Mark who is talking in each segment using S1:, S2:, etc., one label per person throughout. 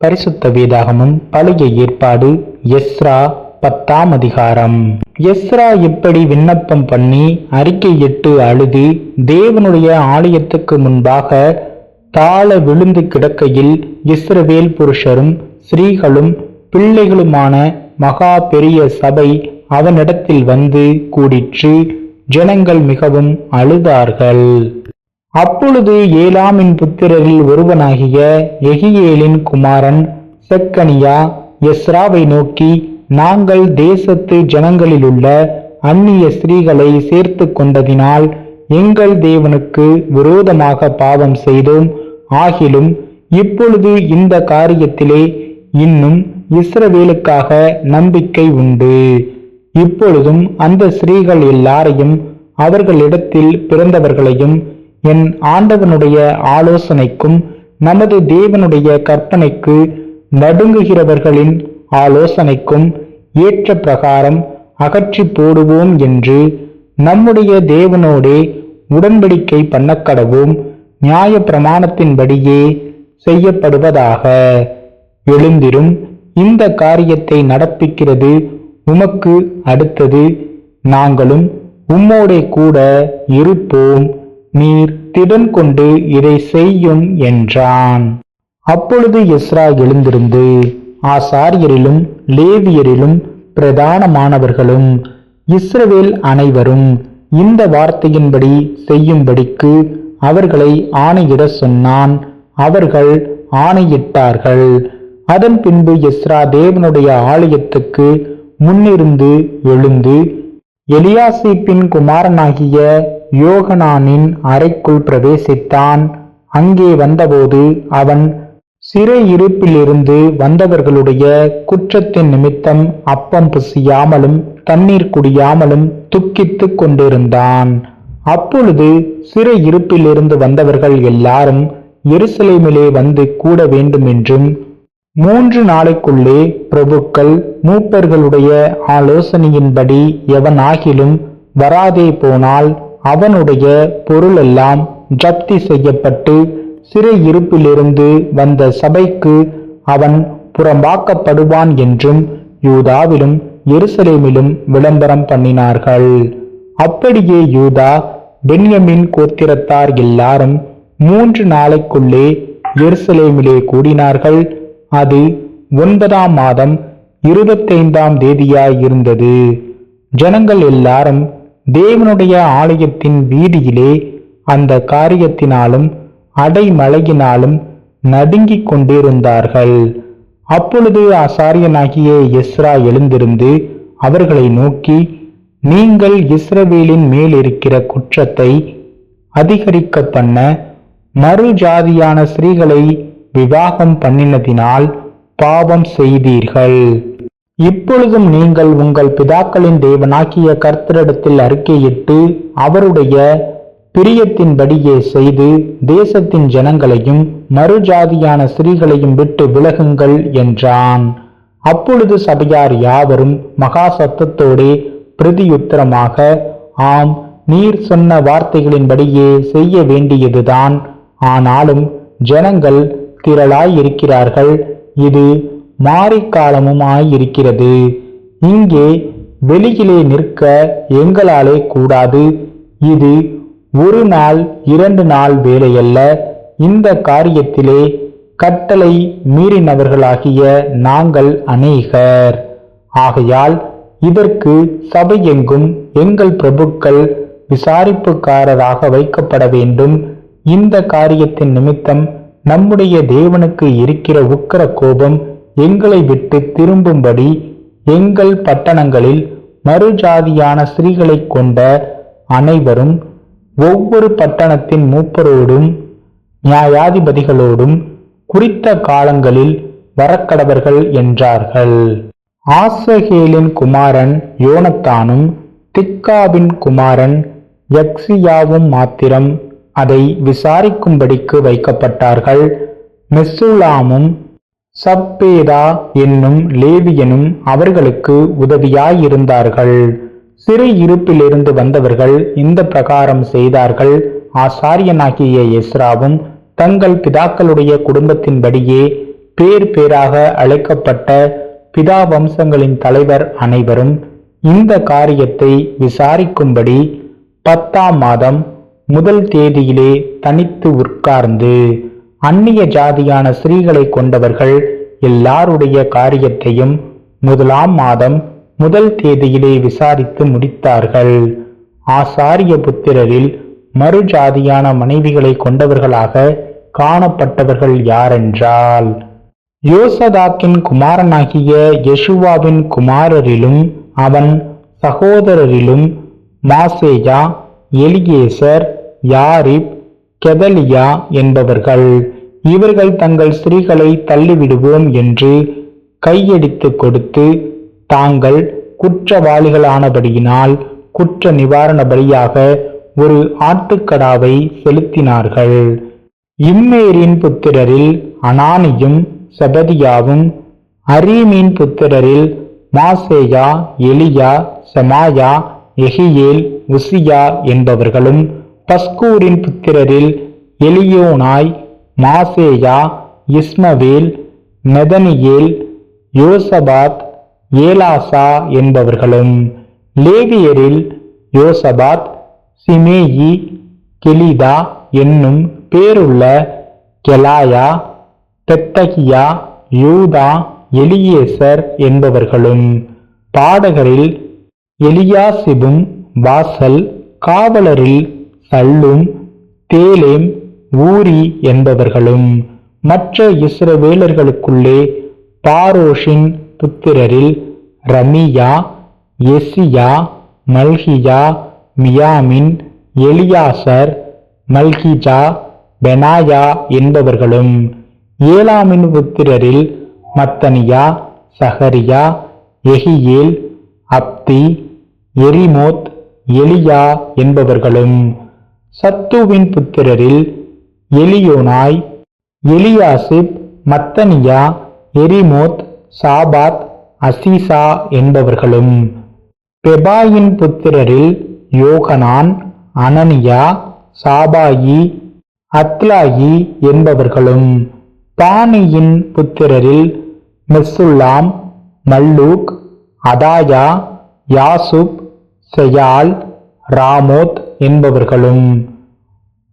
S1: பரிசுத்த வேதாகமம் பழைய ஏற்பாடு எஸ்ரா 10ஆம் அதிகாரம். எஸ்ரா இப்படி விண்ணப்பம் பண்ணி அறிக்கையிட்டு அழுது தேவனுடைய ஆலயத்துக்கு முன்பாக தாழ விழுந்து கிடக்கையில் இஸ்ரவேல் புருஷரும் ஸ்திரீகளும் பிள்ளைகளுமான மகா பெரிய சபை அவனிடத்தில் வந்து கூடிற்று. ஜனங்கள் மிகவும் அழுதார்கள். அப்பொழுது ஏலாமின் புத்திரரில் ஒருவனாகிய எகியேலின் குமாரன் செக்கனியா எஸ்ராவை நோக்கி, நாங்கள் தேசத்து ஜனங்களிலுள்ள அந்நிய ஸ்திரீகளை சேர்த்து கொண்டதினால் எங்கள் தேவனுக்கு விரோதமாக பாவம் செய்தோம். ஆகிலும் இப்பொழுது இந்த காரியத்திலே இன்னும் இஸ்ரவேலுக்காக நம்பிக்கை உண்டு. இப்பொழுதும் அந்த ஸ்திரீகள் எல்லாரையும் அவர்களிடத்தில் பிறந்தவர்களையும் என் ஆண்டவனுடைய ஆலோசனைக்கும் நமது தேவனுடைய கற்பனைக்கு நடுங்குகிறவர்களின் ஆலோசனைக்கும் ஏற்ற பிரகாரம் அகற்றி போடுவோம் என்று நம்முடைய தேவனோடே உடன்படிக்கை பண்ணக்கடவும். நியாய பிரமாணத்தின்படியே செய்யப்படுவதாக. எழுந்திரும், இந்த காரியத்தை நடப்பிக்கிறது உமக்கு அடுத்தது. நாங்களும் உம்மோடே கூட இருப்போம். நீர் திடன் கொண்டு இதை செய்யும் என்றான். அப்பொழுது எஸ்ரா எழுந்திருந்து ஆசாரியரிலும் லேவியரிலும் பிரதானமானவர்களும் இஸ்ரவேல் அனைவரும் இந்த வார்த்தையின்படி செய்யும்படிக்கு அவர்களை ஆணையிட சொன்னான். அவர்கள் ஆணையிட்டார்கள். அதன் பின்பு எஸ்ரா தேவனுடைய ஆலயத்துக்கு முன்னிருந்து எழுந்து எலியாசிப்பின் குமாரனாகிய யோகனானின் அறைக்குள் பிரவேசித்தான். அங்கே வந்தபோது அவன் சிறையிருப்பிலிருந்து வந்தவர்களுடைய குற்றத்தின் நிமித்தம் அப்பம் புசியாமலும் தண்ணீர் குடியாமலும் துக்கித்து கொண்டிருந்தான். அப்பொழுது சிறையிருப்பிலிருந்து வந்தவர்கள் எல்லாரும் எருசலேமிலே வந்து கூட வேண்டும் என்றும் 3 நாளைக்குள்ளே பிரபுக்கள் மூப்பர்களுடைய ஆலோசனையின்படி எவனாகிலும் வராதே போனால் அவனுடைய பொருளெல்லாம் ஜப்தி செய்யப்பட்டு சிறையிருப்பிலிருந்து வந்த சபைக்கு அவன் புறம்பாக்கப்படுவான் என்றும் யூதாவிலும் எருசலேமிலும் விளம்பரம் பண்ணினார்கள். அப்படியே யூதா பென்யமின் கோத்திரத்தார் எல்லாரும் 3 நாளைக்குள்ளே எருசலேமிலே கூடினார்கள். அது 9ஆம் மாதம் 25ஆம் தேதியாய் இருந்தது. ஜனங்கள் எல்லாரும் தேவனுடைய ஆலயத்தின் வீதியிலே அந்த காரியத்தினாலும் அடைமழையினாலும் நடுங்கிக் கொண்டிருந்தார்கள். அப்பொழுது ஆசாரியனாகிய எஸ்ரா எழுந்திருந்து அவர்களை நோக்கி, நீங்கள் இஸ்ரவேலின் மேல் இருக்கிற குற்றத்தை அதிகரிக்க பண்ண மறு ஜாதியான ஸ்திரீகளை விவாகம் பண்ணினதினால் பாவம் செய்தீர்கள். இப்பொழுதும் நீங்கள் உங்கள் பிதாக்களின் தேவனாகிய கர்த்தரிடத்தில் அறிக்கையிட்டு அவருடைய பிரியத்தின்படியே செய்து தேசத்தின் ஜனங்களையும் மறுஜாதியான ஸ்திரீகளையும் விட்டு விலகுங்கள் என்றான். அப்பொழுது சபையார் யாவரும் மகா சத்தத்தோடே பிரதியுத்தரமாக, ஆம், நீர் சொன்ன வார்த்தைகளின்படியே செய்ய வேண்டியதுதான். ஆனாலும் ஜனங்கள் திரளாயிருக்கிறார்கள். இது மாரிக்காலமுமாயிருக்கிறது. இங்கே வெளியிலே நிற்க எங்களாலே கூடாது. இது 1 நாள் 2 நாள் வேலையல்ல. இந்த காரியத்திலே கட்டளை மீறினவர்களாகிய நாங்கள் அநேகர். ஆகையால் இதற்கு சபையெங்கும் எங்கள் பிரபுக்கள் விசாரிப்புக்காரராக வைக்கப்பட வேண்டும். இந்த காரியத்தின் நிமித்தம் நம்முடைய தேவனுக்கு இருக்கிற உக்கிர கோபம் எங்களை விட்டு திரும்பும்படி எங்கள் பட்டணங்களில் மறுஜாதியான ஸ்திரீகளை கொண்ட அனைவரும் ஒவ்வொரு பட்டணத்தின் மூப்பரோடும் நியாயாதிபதிகளோடும் குறித்த காலங்களில் வரக்கடவர்கள் என்றார்கள். ஆசகேலின் குமாரன் யோனத்தானும் திக்காவின் குமாரன் யக்சியாவும் மாத்திரம் அதை விசாரிக்கும்படிக்கு வைக்கப்பட்டார்கள். மெசுலாமும் சப்பேதா என்னும் லேவியனும் அவர்களுக்கு உதவியாயிருந்தார்கள். சிறையிருப்பிலிருந்து வந்தவர்கள் இந்த பிரகாரம் செய்தார்கள். ஆசாரியனாகிய எஸ்ராவும் தங்கள் பிதாக்களுடைய குடும்பத்தின்படியே பேர் பேராக அழைக்கப்பட்ட பிதா வம்சங்களின் தலைவர் அனைவரும் இந்த காரியத்தை விசாரிக்கும்படி 10ஆம் மாதம் 1 தேதியிலே தனித்து உட்கார்ந்து அந்நிய ஜாதியான ஸ்திரீகளை கொண்டவர்கள் எல்லாருடைய காரியத்தையும் 1ஆம் மாதம் 1 தேதியிலே விசாரித்து முடித்தார்கள். ஆசாரிய புத்திரரில் மறுஜாதியான மனைவிகளை கொண்டவர்களாக காணப்பட்டவர்கள் யாரென்றால், யோசதாக்கின் குமாரனாகிய யெசுவாவின் குமாரரிலும் அவன் சகோதரரிலும் மாசேயா, எலியேசர், யாரிப், கெதலியா என்பவர்கள். இவர்கள் தங்கள் ஸ்திரீகளை தள்ளிவிடுவோம் என்று கையெடுத்து கொடுத்து தாங்கள் குற்றவாளிகளானபடியினால் குற்ற நிவாரண பலியாக ஒரு ஆட்டுக்கடாவை செலுத்தினார்கள். இம்மேரின் புத்திரரில் அனானியும் செபதியாவும், அரீமின் புத்திரரில் மாசேயா, எலியா, செமாயா, எகியேல், உசியா என்பவர்களும், பஸ்கூரின் புத்திரரில் எலியோனாய், மாசேயா, இஸ்மவேல், நெதனியேல், யோசபாத், ஏலாசா என்பவர்களும். லேவியரில் யோசபாத், சிமேயி, கெலிதா என்னும் பேருள்ள கெலாயா, பெத்தகியா, யூதா, எலியேசர் என்பவர்களும். பாடகரில் எலியாசிபும், வாசல் காவலரில் சல்லும், தேலேம், ஊரி என்பவர்களும். மற்ற இஸ்ரவேலர்களுக்குள்ளே பாரோஷின் புத்திரரில் ரமியா, எசியா, மல்கியா, மியாமின், எலியாசர், மல்கிஜா, பெனாயா என்பவர்களும். ஏலாமின் புத்திரரில் மத்தனியா, சகரியா, எகியேல், அப்தி, எரிமோத், எலியா என்பவர்களும். சத்துவின் புத்திரரில் எலியோனாய், எலியாசிப், மத்தனியா, எரிமோத், சாபாத், அசீசா என்பவர்களும். பெபாயின் புத்திரரில் யோகனான், அனனியா, சாபாயி, அத்லாயி என்பவர்களும். பானியின் புத்திரரில் மெசுல்லாம், மல்லூக், அதாயா, யாசுப், செயால், ராமோத் என்பவர்களும்.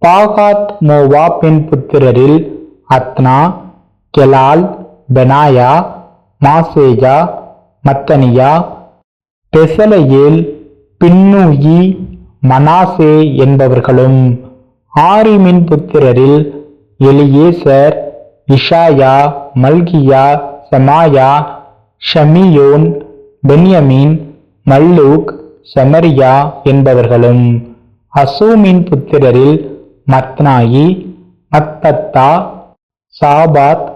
S1: பாகாத் மோவாபின் புத்திரரில் அத்னா, கெலால், பெனாயா, மாசேயா, மத்தனியா, பெசலெயேல், பின்னூயி, மனாசே என்பவர்களும். ஆரிமின் புத்திரரில் எலியேசர், இஷாயா, மல்கியா, செமாயா, ஷமியோன், பென்யமீன், மல்லூக், செமரியா என்பவர்களும். அசூமின் புத்திரரில் மத்னாயி, மத்தத்தா, சாபாத்,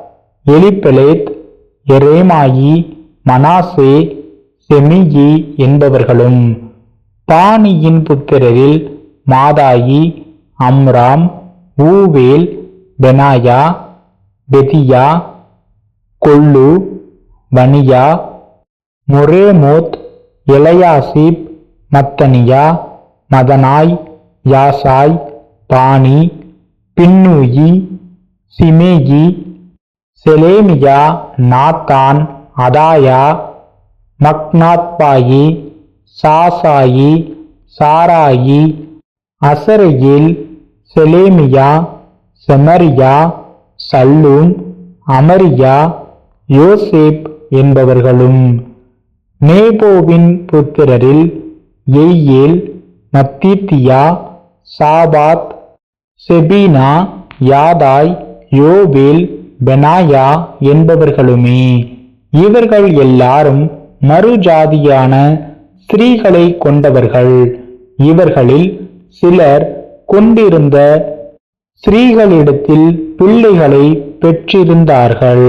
S1: எலிபெலேத், எரேமாயி, மனாசே, செமியி என்பவர்களும். பானியின் புத்திரரில் மாதாயி, அம்ராம், ஊவேல், பெனாயா, பெதியா, கொல்லு, வனியா, மொரேமோத், எலையாசிப், மத்தனியா, மதனாய், யாசாய், பானி, பின்னூயி, சிமேயி, செலேமியா, நாத்தான், அதாயா, மக்னாத்பாயி, சாசாயி, சாராயி, அசரெயேல், செலேமியா, செமரியா, சல்லூம், அமரியா, யோசேப் என்பவர்களும். நேபோவின் புத்திரரில் எய்யேல், மத்தீத்தியா, சாபாத், செபீனா, யாதாய், யோவேல், பெனாயா என்பவர்களுமே. இவர்கள் எல்லாரும் மறுஜாதியான ஸ்திரீகளை கொண்டவர்கள். இவர்களில் சிலர் கொண்டிருந்த ஸ்திரீகளிடத்தில் பிள்ளைகளை பெற்றிருந்தார்கள்.